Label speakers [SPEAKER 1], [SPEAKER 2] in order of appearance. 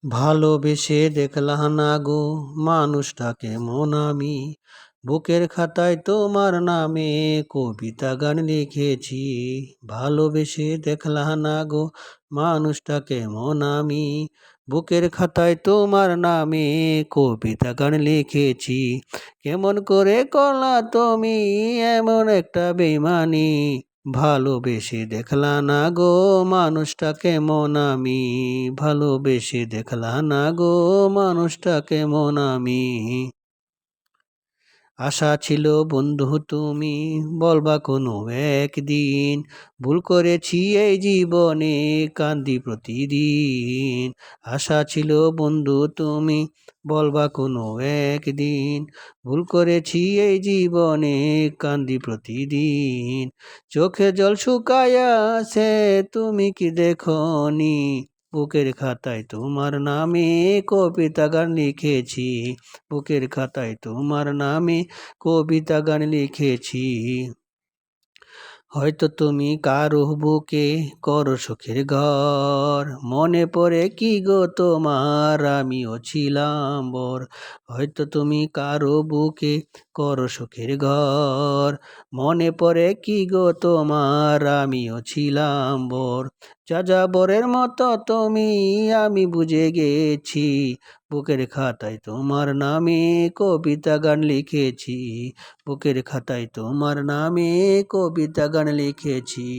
[SPEAKER 1] ভালোবেসে দেখলাম না গো মানুষটা কেমন আমি, বুকের খাতায় তোমার নামে কবিতা গান লিখেছি। ভালোবেসে দেখলাম না গো মানুষটা কেমন আমি, বুকের খাতায় তোমার নামে কবিতা গান লিখেছি। কেমন করে করলা তুমি এমন একটা বেইমানি, ভালোবেসে দেখলা না গো মানুষটা কেমন আমি, ভালোবেসে দেখলা না গো মানুষটা কেমন আমি। আশা ছিল বন্ধু তুমি বলবা কোনো একদিন, ভুল করেছি এই জীবনে কান্দি প্রতিদিন। আশা ছিল বন্ধু তুমি বলবা কোনো একদিন, ভুল করেছি এই জীবনে কান্দি প্রতিদিন। চোখে জল শুকায়া আছে তুমি কি দেখনি, বুকের খাতায় তোমার নামে কবিতা গান লিখেছি। বুকের খাতায় তোমার নামে কবিতা গান লিখেছি। হয়তো তুমি কারো বুকে করো সুখের ঘর, মনে পড়ে কি গো তোমার আমিও ছিলাম বর। হয়তো তুমি কারো বুকে করো সুখের ঘর, মনে পড়ে কি গো তোমার আমিও ছিলাম বর। যাযাবরের মতো তুমি আমি বুঝে গেছি, বুকের খাতায় তোমার নামে কবিতা গান লিখেছি। বুকের খাতায় তোমার নামে কবিতা গান লিখেছি।